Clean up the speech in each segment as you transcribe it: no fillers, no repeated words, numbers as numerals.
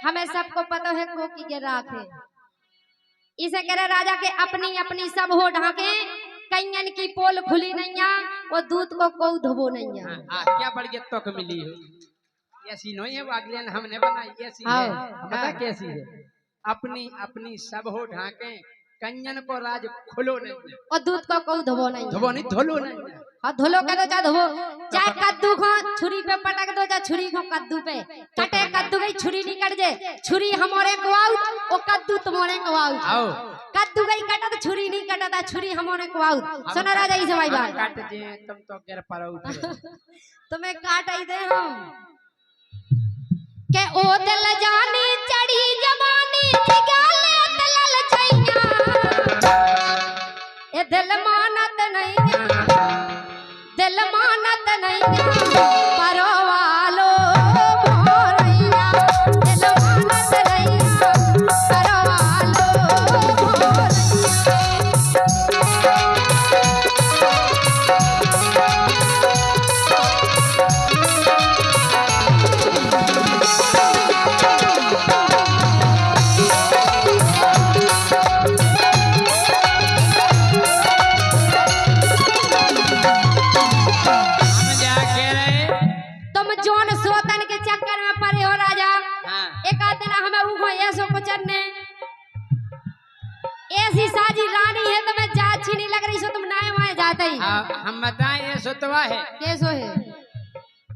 हमें सबको पता है कोकी के राख है। इसे कह रहे राजा के अपनी अपनी सब हो ढाके, कईयन की पोल खुली नैया, वो दूध को धोबो नैया। क्या बढ़िया तक मिली हो, ऐसी नहीं है अगले हमने बनाई, ऐसी है बता कैसी है। अपनी अपनी सब हो ढाके, कईयन को राज खोलो नहीं, और दूध को धोबो नहीं, धोबो नहीं धोलो नहीं। हाँ धोलो कह दो चाहे धोबो, चाहे कद्दू को छुरी पे पटक दो, चाहे छुरी को कद्दू पे कटे, कद्दू गई छुरी नहीं कट जाए, छुरी हमारे को आउट और कद्दू तुम्हारे को आउट। कद्दू गई कटा तो छुरी नहीं कटा था, छुरी हमारे को आउट। सुना राजा इसे भाई बात काट जे तुम तो गिर पड़ो तुम्हें काट आई दे हम के ओ दिल जानी चढ़ी जवानी जिगाले दिल छैया, ए दिल मानत नहीं, दिल मानत नहीं परवालो मोरैया, दिल मानत नहीं परवालो ऐसी साजी रानी है तो मैं जा अच्छी नहीं लग रही, सो तुम नाय वाए जाते ही। हम बताएं ये सुतवा है कैसो है।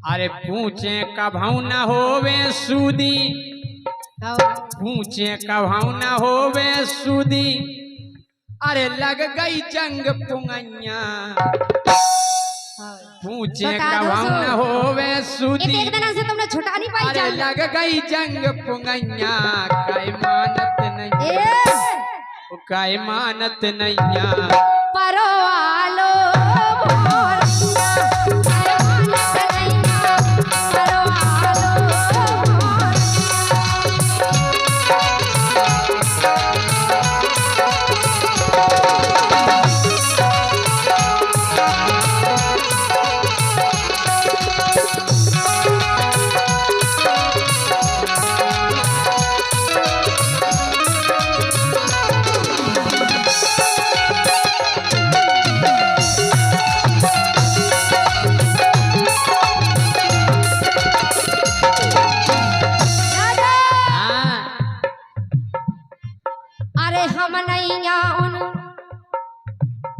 अरे पूछे कभाऊ न होवे सूदी, पूछे कभाऊ न होवे सूदी, अरे लग गई जंग पुंगैया, पूछे कभाऊ न होवे सूदी, एक दिन से तुमने छुटा नहीं पाई, अरे लग गई जंग पुंगैया, काई मानत नहीं, काई मानत नैया परवालो मोरैया, काई मानत नैया परवालो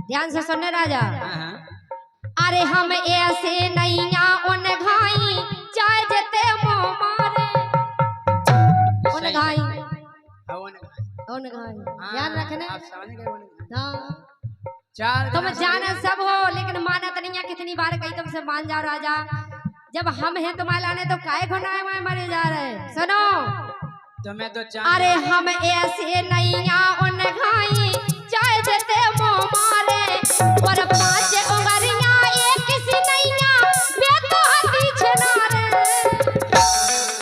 ध्यान से सुनने राजा। अरे हम ऐसे नैया उन घाई चाहे जते मुँह मारे, उन घाई ध्यान रखने। तुम जाने सब हो लेकिन मानत नहीं है, कितनी बार कही तुमसे मान जाओ राजा, जब हम हैं तुम्हारे लाने तो काय घुनाए में मरे जा रहे। सुनो तुम्हें तो अरे हम ऐसे नैया उन घाई चाहे जते मुँह मारे, और पांच उंगलियां एक किसी नैया बे तो हाथी छनारे।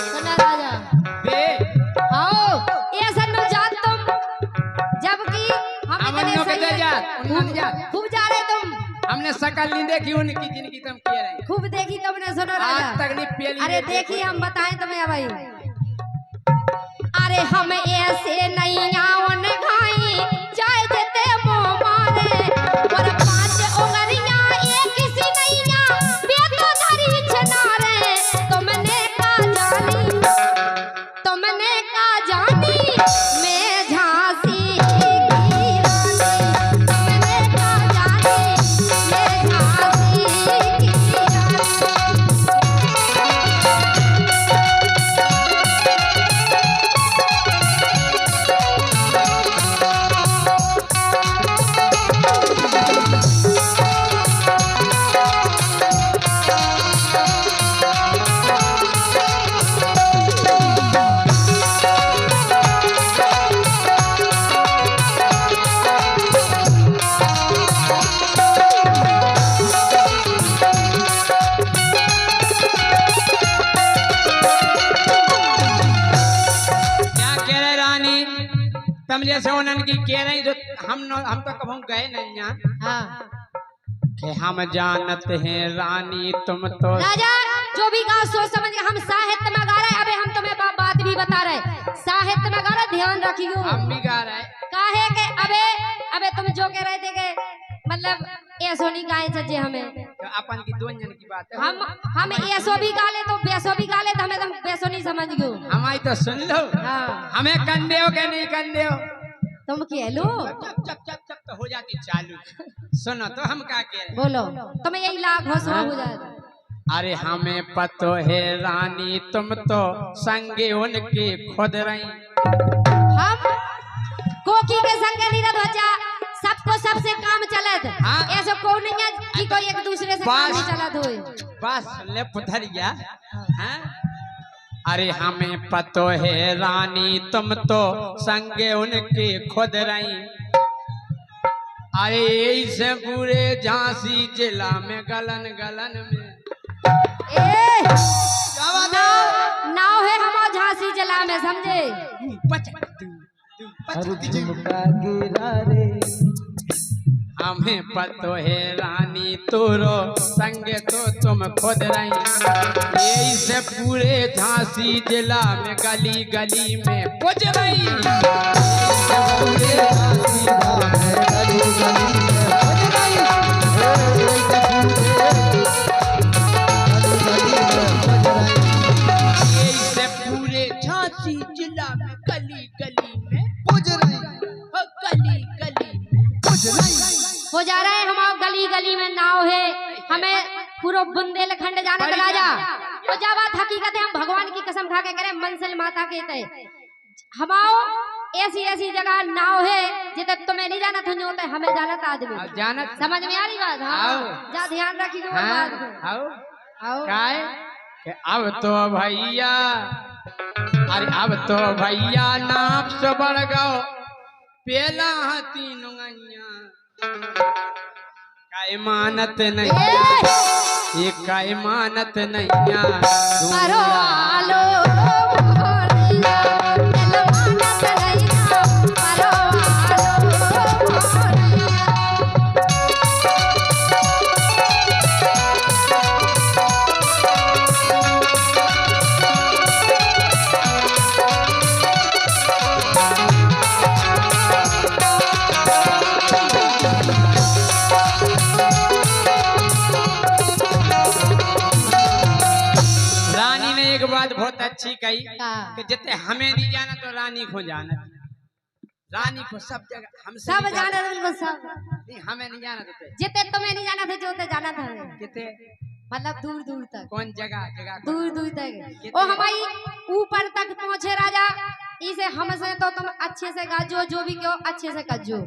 सुना राजा बे आओ ऐसा न जात तुम, जबकि हम इतने सही खूब जा रहे तुम, हमने शकल नहीं देखी उनकी जिनकी तुम कह रहे खूब देखी तुमने। सुनो राजा तक नहीं पहली, अरे देखिए हम बताएं तुम्हें भाई। अरे हम ऐसे नैया उन घाई चाहे जते मुँह मारे, और पांच उंगलियां एक किसी नैया बे तो धरी छनारे। तुमने का जानी, तुमने का जानी मैं झांसी की रानी, तुमने का जानी मैं झांसी की रानी। तुम जैसे उन्होंने की कह रही जो हम तो कभी गए नहीं यहाँ। हाँ कि हम जानते हैं रानी तुम तो राजा, जो भी कहा सोच समझ के हम साहित्य में गा रहे हैं। अबे हम तुम्हें बात भी बता रहे हैं। रखियो। हम भी गा रहे काहे के अबे अबे तुम जो कह रहे थे कि मतलब ऐसो नहीं गाए सजे हमें, तो अपन की दो जन की बात है। हम ऐसो भी गा ले तो बेसो भी गा ले तो हमें तुम बेसो नहीं समझ गयो। हमारी तो सुन लो। हाँ हमें कंदे हो के नहीं कंदे हो। तुम कह लो चप चप चप चप तो हो जाती चालू। सुनो तो हम क्या कह रहे हैं। बोलो तुम्हें यही लाख हो जाएगा। अरे हमें पतो है रानी तुम तो संगे उनके खुद रही। हम कोकी के संगे नहीं रह जा, सबको सबसे काम चलत। हाँ। ऐसा कोई नहीं है कि कोई एक दूसरे से काम नहीं चलत होए। बस ले पुधरिया। हाँ? अरे हमें पतो है रानी तुम तो संगे उनके खुद रही। अरे ऐसे पूरे झांसी जिला में गलन गलन में ए नाव है हम झांसी जिला में समझे। हमें पतो है रानी तोरो संगे तो तुम खुद रही। यही से पूरे झांसी जिला में गली गली में पुज रही। पूरे झांसी जिला में गली गली में पुज रही। यही से पूरे झांसी जिला में गली गली में पुज रही। गली गली में पुज रही। हो जा रहा है हम गली गली में नाव है। हमें पूरा बुंदेलखंड जाने का राजा। तो जब बात हकीकत है हम भगवान की कसम खा के करें मंजिल माता के तय हमाओ ऐसी ऐसी जगह नाव है जिते तुम्हें नहीं जाना था होता है, हमें जाना था आदमी जाना। समझ में आ रही बात। हाँ जा ध्यान रखी अब तो भैया। अरे अब तो भैया नाप से बढ़ गो पेला तीनों काई मानत नहीं ये काई मानत नहीं मारो आलो बहुत अच्छी कही कि जितने हमें नहीं जाना तो रानी को जाना। रानी को सब जगह हम सब जाना था। सब नहीं हमें नहीं जाना था। जितने तुम्हें नहीं जाना था जो तो जाना था। कितने मतलब दूर दूर तक। कौन जगह जगह दूर दूर तक। ओ हमारी ऊपर तक पहुँचे राजा। इसे हमसे तो तुम अच्छे से गाजो जो भी क्यों अच्छे से गाजो।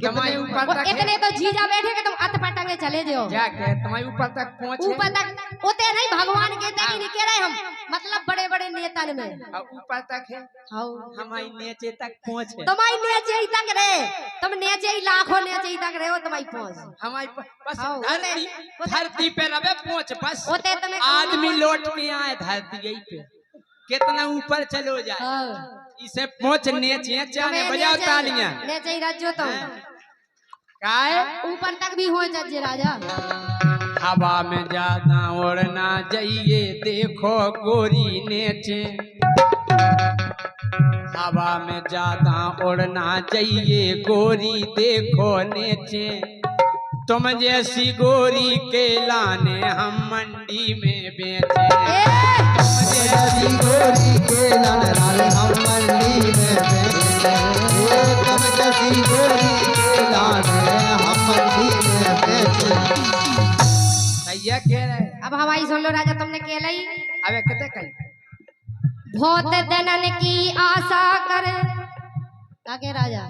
इतने तो जीजा बैठे के तुम अतपटा के चले जाओ। तुम्हारे ऊपर तक पहुँचे। ऊपर तक उते नहीं भगवान के तक नहीं कह रहे हम मतलब बड़े बड़े नेता में ऊपर तक है। हमारी नीचे तक पहुँचे। तुम्हारी नीचे ही तक रहे तुम नीचे ही लाखों नीचे ही तक रहे हो तुम्हारी पहुँच। हमारी बस धरती पे रहे पहुँच बस आदमी लौट के आए धरती यही पे कितना ऊपर चलो जाए। इसे पहुंच नीचे जाने बजाओ तालियां नीचे ही राजो तो काय ऊपर तक भी हो जाए राजा। हवा में ज्यादा उड़ना जाइए देखो गोरी नीचे। हवा में ज्यादा उड़ना जाइए गोरी देखो नीचे। तुम जैसी गोरी के लाने हम मंडी में बेचे। जैसी गोरी के लाने हम मंडी में बेचे। तुम जैसी गोरी के लाने हम मंडी में बेचे। सैया कह रहे अब हमारी सुन लो राजा तुमने कह ली। अबे कितने कही बहुत दिनन की आशा कर क्या राजा।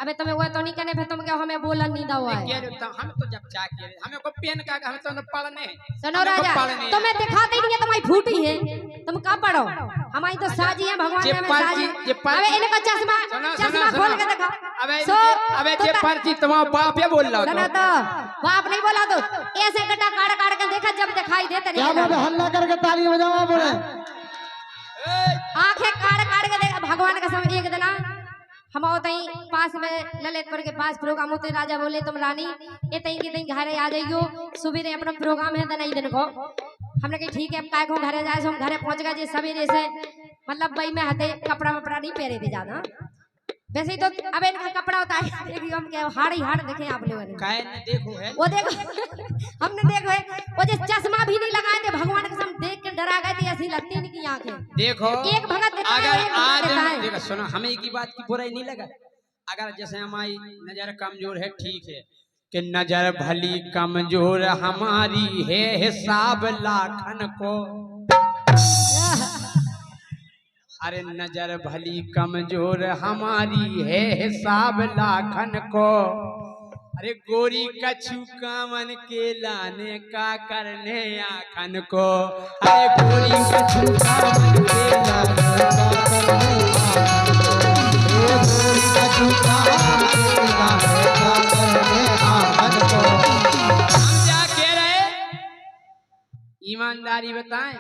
अबे तुम्हें वो तो नहीं कहने फिर तुम क्या हमें बोलन नहीं दवा है। हम तो जब चाह के हमें को पेन का हम तो पढ़ने। सुनो राजा तुम्हें दिखाते नहीं है तुम्हारी फूटी है तुम कहाँ पढ़ो। हमारी तो साजी है भगवान ने हमें साजी। अबे इनका चश्मा चश्मा खोल के दिखा। अबे जे पर्ची तुम्हारा बाप ये बोल रहा हो। ना तो बाप नहीं बोला तो ऐसे गड्ढा काट काट के देखा जब दिखाई देते नहीं। क्या हल्ला करके ताली बजाओ बोले आंखें काट काट के देखा भगवान का समय एक दिन हम पास में ललितपुर के पास प्रोग्राम होते राजा बोले तुम रानी ये तई की तई घरे आ जाइयो सुबह अपना प्रोग्राम है दिन दिन को। हमने कही ठीक है अब काय को घरे जाए हम घरे पहुंच गए सवेरे से मतलब बई में हते कपड़ा वपड़ा नहीं पहरे थे ज्यादा वैसे ही तो अब इनका कपड़ा होता है देखिए हम क्या हाड़ ही हाड़ देखे आप लोगों ने काय न देखो है वो देखो हमने देखो है वो जो चश्मा भी नहीं लगाए थे भगवान के हम देख के डरा गए थे ऐसी लगती नहीं की आंखें देखो एक भगत देता है अगर एक भगत देता आज है देखो सुनो हमें की बात की बुराई नहीं लगा अगर जैसे हमारी नजर कमजोर है ठीक है कि नजर भली कमजोर हमारी है हिसाब लाखन को अरे नजर भली कमजोर हमारी है हिसाब लाखन को अरे गोरी कछु कामन के लाने का करने आखन को अरे गोरी कछु कामन के लाने का करने आखन को हम क्या कह रहे ईमानदारी बताएं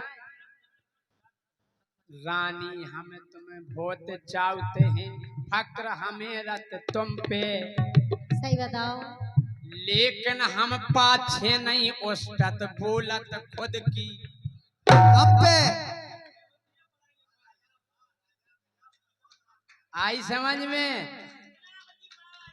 रानी हम तुम्हें बहुत चाहते हैं फक्र हमें रत तुम पे सही बताओ लेकिन हम पाछे नहीं उस्तत बोलत खुद की पे आई समझ में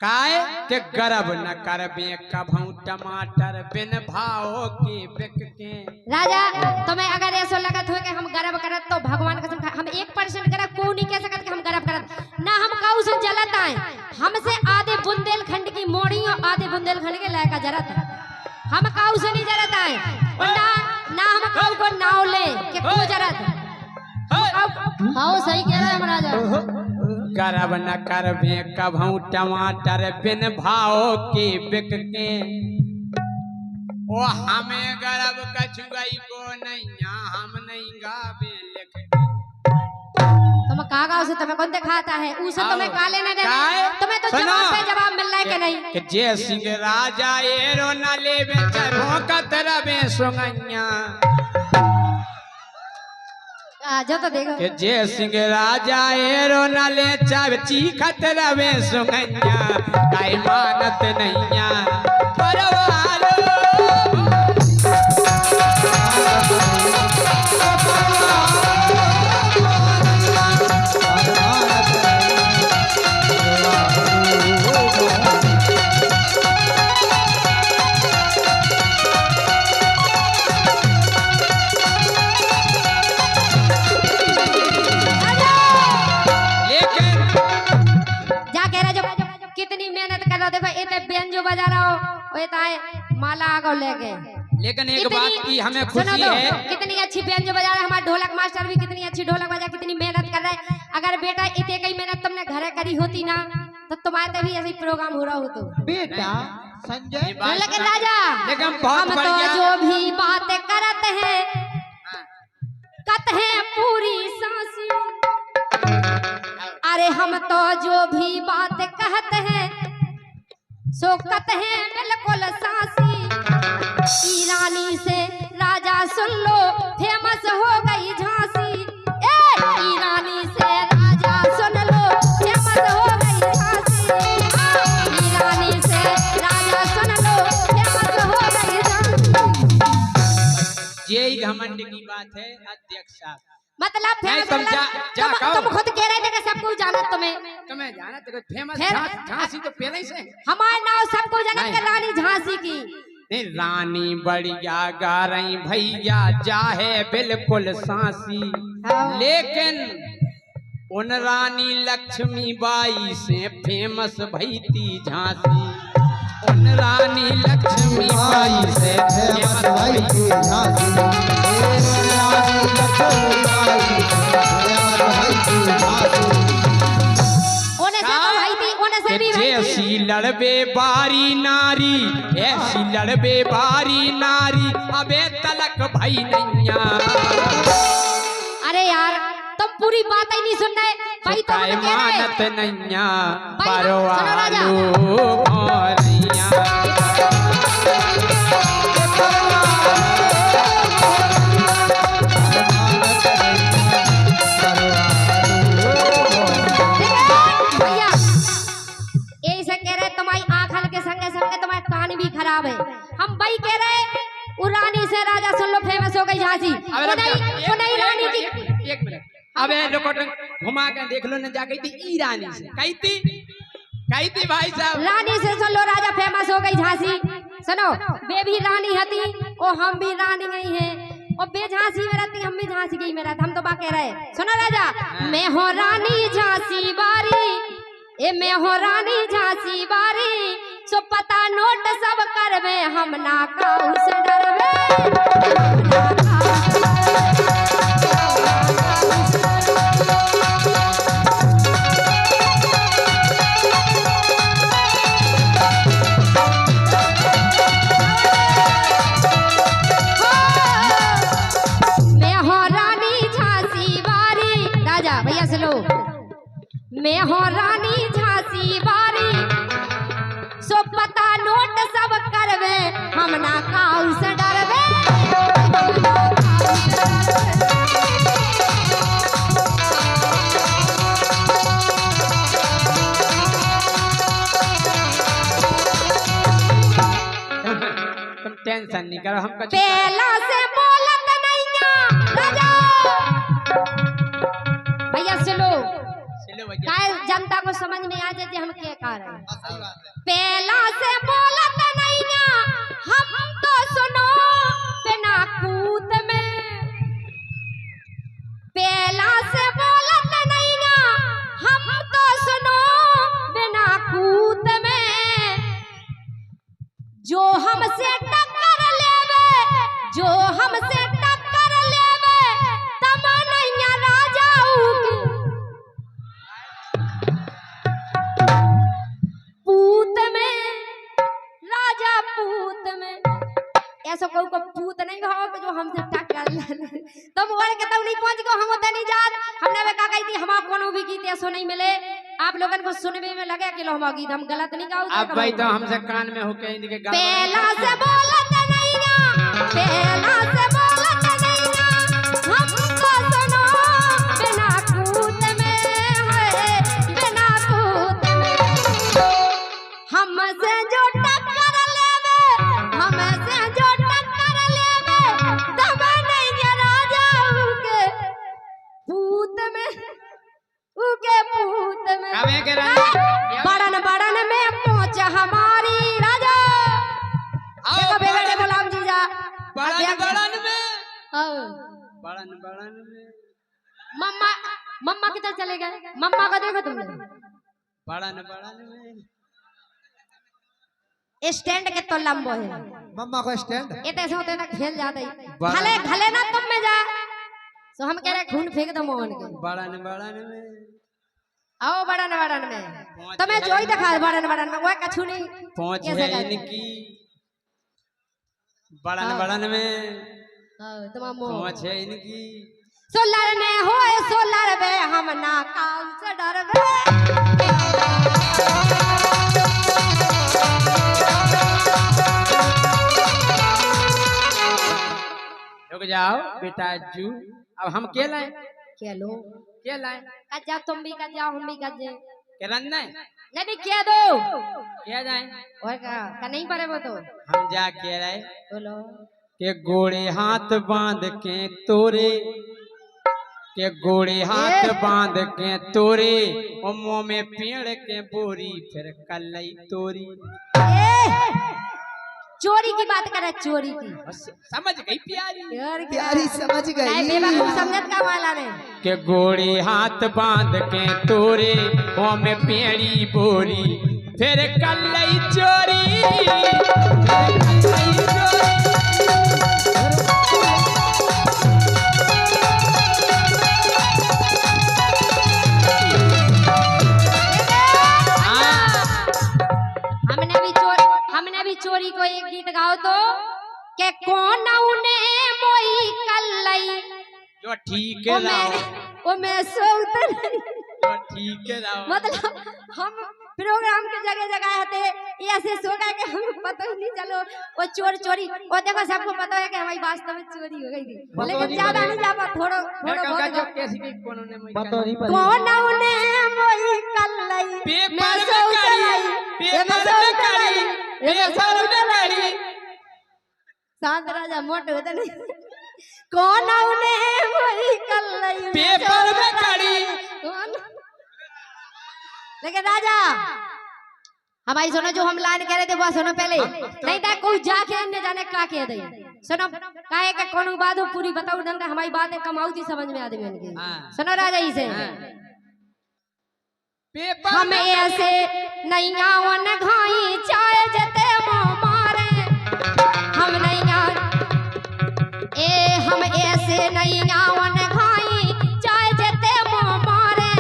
काय के गर्व न करबे कभू टमाटर बिन भाव के बिक के राजा तुम्हें अगर ऐसा लगत हो कि हम गर्व करत तो भगवान कसम हम 1% करत को नहीं कह सकत कि हम गर्व करत ना हम काऊ से जलत आए हमसे आधे बुंदेलखंड की मोड़ी और आधे बुंदेलखंड के लायक जरत हम काऊ से नहीं जरत आए और ना हम काऊ को नाव ले कि को जरत हां सही कह रहे हैं राजा गर्व न करबे कभू टमाटर बिन भाव के बिक के ओ हमें गर्व कछु गई को नहीं हम नहीं गावे लिख के तुम का गाँव से तुम्हें कौन दिखाता है उसे तुम्हें काले न दे तुम्हें तो जवाब पे जवाब मिल रहा है कि नहीं कि जय सिंह राजा एरो न लेवे चरो कतरबे सुगैया जो तो देखो कि जय सिंह राजा एरो न ले चाव चीखत रवे सुगैया काई मानत नैया परवालो जो बजा रहा हो वो ताए माला आगो लेके लेकिन एक बात की हमें खुशी है कितनी अच्छी बेंच बजा रहा है हमारा ढोलक मास्टर भी कितनी अच्छी ढोलक बजा कितनी मेहनत कर रहा है अगर बेटा इतने कई मेहनत तुमने घर करी होती ना तो तुम्हारे भी ऐसे प्रोग्राम हो रहा हो तो बेटा संजय लेकिन राजा लेकिन बहुत हम तो जो भी बातें करते हैं कहते हैं पूरी सांसी अरे हम तो जो भी बातें कहते हैं सो कहते हैं बिल्कुल सांसी ईरानी से राजा सुन लो फेमस हो गई झांसी ईरानी से राजा सुन लो फेमस हो गई झांसी ईरानी से राजा सुन लो फेमस हो गई झांसी यही घमंड की बात है अध्यक्ष साहब मतलब तुम खुद कह रहे थे कि सब कुछ जानत तुम्हें जानत तो फेमस झांसी तो पहले ही से हमारे नाम सबको जानत के रानी झांसी की नहीं रानी बढ़िया गा रही भैया जाहे बिल्कुल सांसी लेकिन उन रानी लक्ष्मी बाई से फेमस भई थी झांसी उन रानी लक्ष्मी बाई से फेमस भई थी झांसी ऐसी लड़बे बारी नारी ऐसी लड़बे बारी नारी अबे तलक भाई नैया अरे यार तुम पूरी बात ही नहीं सुन रहे भाई तो मानत नैया परवालो गोरैया खराब है हम भाई कह रहे वो रानी से राजा सुन लो फेमस हो गई झांसी एक मिनट अबे घुमा के देख लो न जा गई थी ई रानी से कही थी भाई साहब रानी से सुन लो राजा फेमस हो गई झांसी। सुनो वे भी रानी हती और हम भी रानी गई है और बे झांसी में रहती हम भी झांसी गई में रहता हम तो बाके रहे। सुनो राजा मैं हो रानी झांसी बारी ए मैं हो रानी झांसी बारी सो पता नोट सब करवे हम ना काऊ से डरवे हम ना काऊ से मैं हो रानी झांसी बारी सो पता नोट सब करवे हम ना काऊ से डरवे तुम टेंशन नहीं करो हम पहला से बोलत नहीं राजा भैया सुनो जनता को समझ में आ जाए हम क्या कह रहे हैं। पहला से बोलत नहीं ना हम तो सुनो बिना कूद में पहला से बोलत नहीं ना हम तो सुनो बिना कूद में जो हमसे टक्कर लेवे जो हमसे टक्कर लेवे तमन्ना राजा पूत में राजा पूत में ऐसा कहू को पूत नहीं भाव जो हमसे टक्कर तुम बोल के तब नहीं पहुंच गो हम उधर नहीं जात हमने वे का कही थी हमारा कोनो भी गीत ऐसा नहीं मिले आप लोगन को सुनने में लगे कि लो हम गीत हम गलत नहीं गाओ अब भाई तो हमसे कान में होके इनके गाल पहला से बोलत नहीं ना पहला से बोलत नहीं ना हमको सुनो बिना कूद में है बिना कूद में हमसे जो टक्कर लेवे हमसे जो टक्कर लेवे तब नहीं राजा उके पूत में कावे के रानी बड़न बड़न में पहुंच हमारी राजा देखो बेटे गुलाम जीजा बड़न बड़न में हाँ बड़न बड़न में मम्मा मम्मा किधर चले गए मम्मा को देखो तुमने बड़न बड़न में स्टैंड के तो लंबो है मम्मा को स्टैंड ये तैसे होते ना खेल जाते खले खले ना तुम में जा तो हम कह रहे खून फेंक दो मोहन के बड़न बड़न में आओ बड़न बड़न में तुम्हें जोई दिखा बड़न बड़न में वो कछु नहीं पहुंच है इनकी बड़न बड़न में तुम्हारा पहुंच है इनकी सो लड़ने हो सो लड़बे हम ना काम से डरबे रुक जाओ बेटा जू अब हम के लाए क्या लो के लाए कज जाओ तुम भी कज जाओ हम भी कज जाए के रन नहीं क्या दो क्या जाए और का नहीं पड़े वो तो हम जा के रहे बोलो के गोड़े हाथ बांध के तोरे के गोड़े हाथ बांध के तोरे और मुंह में पेड़ के बोरी फिर कलई तोरी चोरी की बात कर चोरी की समझ गई प्यारी प्यारी समझ गई बेवकूफ समझत का वाला ने के गोड़े हाथ बांध के तोरे मुंह में पेड़ी बोरी फिर कलई चोरी चोरी को एक गीत गाओ तो के कौन ने मोई कल्लई जो ठीक है ओ मैं सोतर जो ठीक है मतलब हम प्रोग्राम के जगह जगह आते ऐसे सो गए कि हमें पता ही नहीं चलो वो चोर चोरी वो देखो सबको पता है कि हमारी वास्तव में चोरी हो गई थी लेकिन ज्यादा नहीं जा पा थोड़ा थोड़ा बहुत कैसी भी कौन ने कौन ने मोई कल्लई मैं सोतर शांत राजा मोट होता नहीं कौन ने मोई कल्लई पेपर में कड़ी लेकिन राजा हमारी सुनो जो हम लाइन कह रहे थे वो सुनो पहले नहीं था कोई जाके न जाने का कह दे सुनो काहे का कोनो बात हो पूरी बताओ डंडा हमारी बातें कमाऊती समझ में आदमी इनके सुनो राजा इसे हम ऐसे नहीं आवन घाई चाय जते मारे हम नहीं हम ऐसे नहीं आवन घाई चाय जते मारे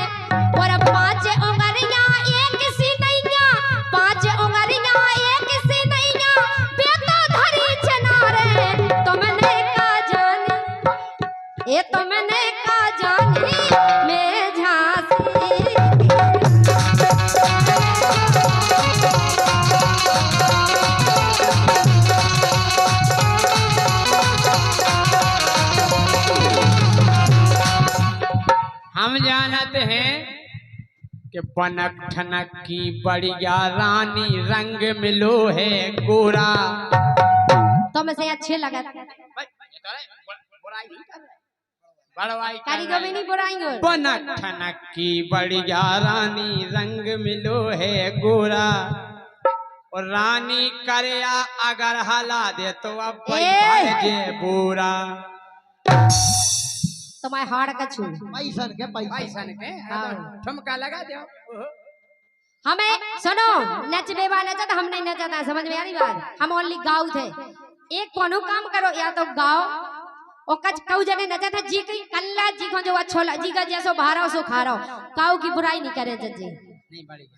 और पांच उंगलियां एक सी नैया पांच उंगलियां एक सी नैया बेतो धरी चनारे तुमने का जानी तुमने का जानी मैं झांसी हम जानते हैं कि बनक ठनक की बढ़िया रानी रंग मिलो है गोरा तो मैं से अच्छे लगा कारीगर भी नहीं बुराएंगे बनक ठनक की बढ़िया रानी रंग मिलो है गोरा और रानी करया अगर हला दे तो अब जे बोरा तुम्हारे हाड़ का छू पैसा के ठुमका लगा दो हमें सुनो नचने वाला नचा तो हम नहीं नचाता समझ में आ रही बात हम ओनली गाँव थे एक कोनो काम करो या तो गाओ और कच कऊ जने नचा था जी की कल्ला जी को जो अच्छो जी का जैसो भारा सो खा रहा काऊ की बुराई नहीं करे जजी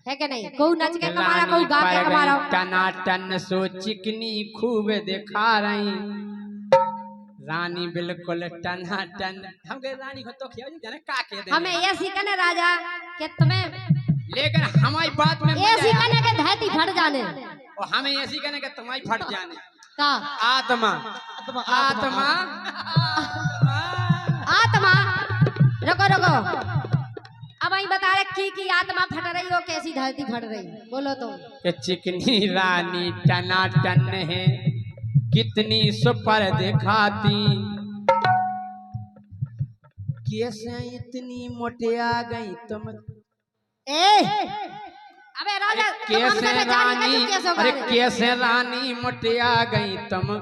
है कि नहीं को नच के कमारा को गा के कमारा टना टन सो चिकनी खूब दिखा रही रानी बिल्कुल टना टन हम के रानी को तो खिया जाने का के दे हमें ये सीखने राजा कि तुम्हें लेकिन हमारी बात में ये सीखने के धरती फट जाने और हमें ये सीखने के तुम्हारी फट जाने का आत्मा आत्मा आत्मा रुको रुको अब आई बता रहे की आत्मा फट रही हो कैसी धरती फट रही बोलो तो कि चिकनी रानी टना टन है कितनी सुपर दिखाती कैसे इतनी मोटिया गई तुम अबे राजा कैसे रानी अरे कैसे रानी मोटिया गई तुम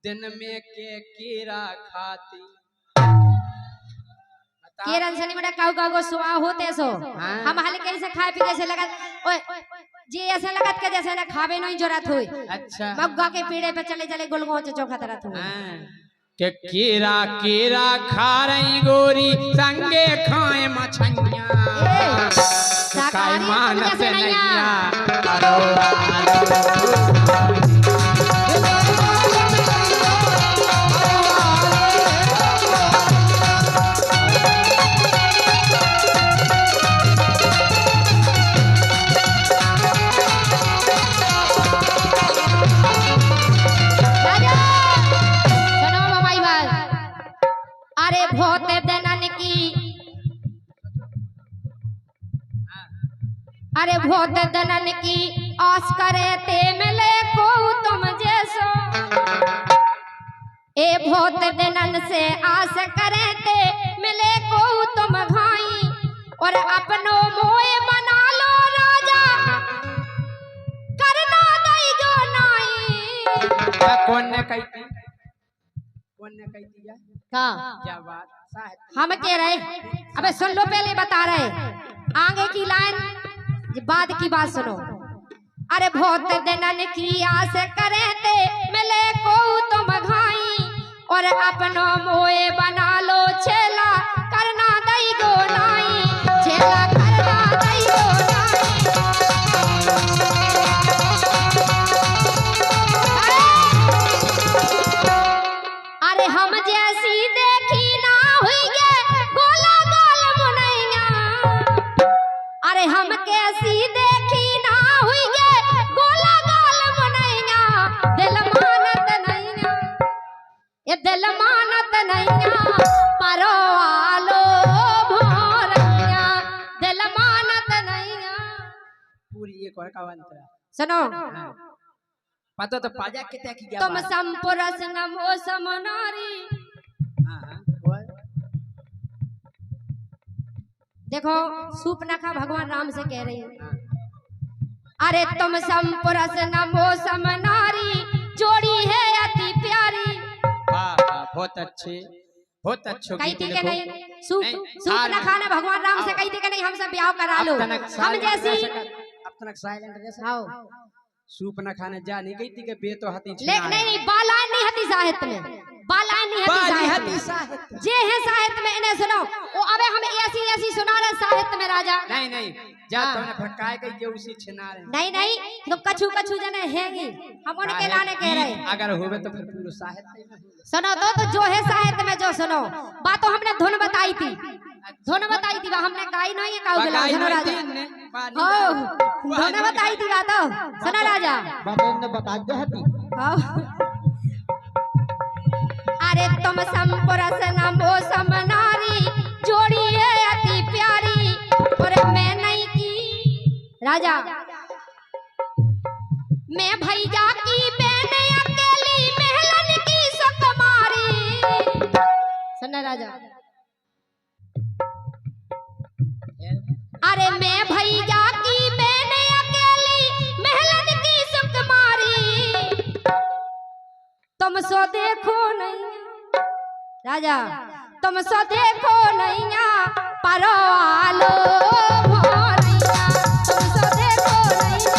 दिन में के कीड़ा खाती केरन से नहीं बेटा काऊ काऊ को सुआ होते सो हम हल्के से खाए पी जैसे लगा ओए जी ऐसे लगत के जैसे ना खावे नहीं जरूरत हुई अच्छा मग्गा के पीड़े पे चले चले गुलगों से चोखा तरह हुई के कीड़ा कीड़ा खा रही गोरी संगे खाए मछैया काई मानत नैया अरे बहुत दनन की आस करे ते मिले को तुम जैसो बहुत दनन से आस करे ते मिले को तुम घाई और अपनो मोए बना लो राजा करना दई गो नाई कौन ने कही थी का क्या बात हम कह रहे अबे सुन लो पहले बता रहे आगे की लाइन बाद की बात सुनो अरे बहुत दिनन की आस करे ते मिले को तुम घाई और अपनो मोए बना लो छेला करना दई गो नाई छेला करना दई गो अरे हम जैसी देखी ना हुई गोला गाल मुनैया अरे हम कैसी देखी ना हुई गोला गाल मुनैया दिल मानत नैया ये दिल मानत नैया परो आलो भोरैया दिल मानत नैया पूरी एक और का अंतरा सुनो पता तो पाजा कितना की क्या तुम संपुरस नमो समनारी देखो सूपनखा भगवान राम से कह रही है, अरे तुम संपुरस नमो समनारी, जोड़ी है अति प्यारी। बहुत अच्छे, बहुत अच्छे कही थी कि नहीं नहीं, सूपनखा ने भगवान राम से कही थी कि नहीं हमसे ब्याह करा लो, हम जैसी अब तक साइलेंट जैसे आओ। सूपनखा ने जा नहीं गई थी कि बे तो हती ले नहीं बालाएं नहीं हती साहित्य में, बालाएं नहीं हती साहित्य जे है साहित्य में, इन्हें सुनो। ओ अबे हम ऐसी ऐसी सुना रहे साहित्य में राजा। नहीं जा तुमने भटकाए गई के उसी छिना रहे। नहीं तो कछु जने हैगी, हम उनके लाने कह रहे। अगर होवे तो फिर पूरा साहित्य में सुनो तो जो है साहित्य में जो सुनो बात, तो हमने धुन बताई थी, धुन बताई थी, हमने गाई नहीं है काऊ दिला। सुनो राजा, हो धुन बताई थी बात, सुनो राजा बता दे हती। अरे तुम संपुरस नमो समनारी, जोड़ी है अति प्यारी, और मैं नहीं की राजा, मैं भैया की बहन अकेली, महलन की सुकुमारी। सुनना राजा, अरे मैं भैया की बहन अकेली, महलन की सुकुमारी, तुम सो देखो नहीं राजा, तुम सो देखो नैया परवालो भोरैया, तुम सो देखो नैया।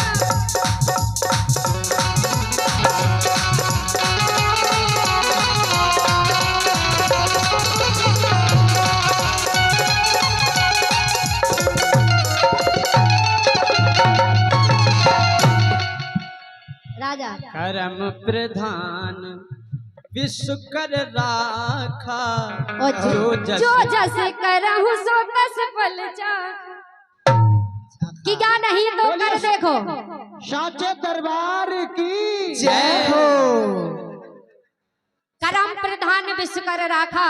राजा करम प्रधान विश्व कर राखा, जो जस करहु सो तस फल चाखा। कि क्या नहीं तो कर देखो, साचे दरबार की जय हो। करम प्रधान विश्व कर राखा,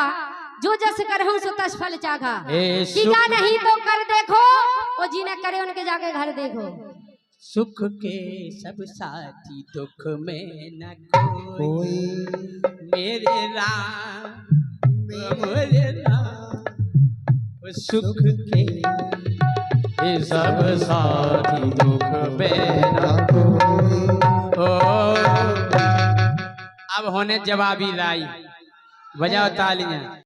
जो जस करहु सो तस फल चाखा। ए कि क्या नहीं तो कर देखो, वो जिन्हें करे उनके जाके घर देखो। सुख के सब साथी दुख में न कोई, मेरे राम सुख के सब साथी दुख में न कोई। अब होने जवाबी लाई, बजाओ तालियां।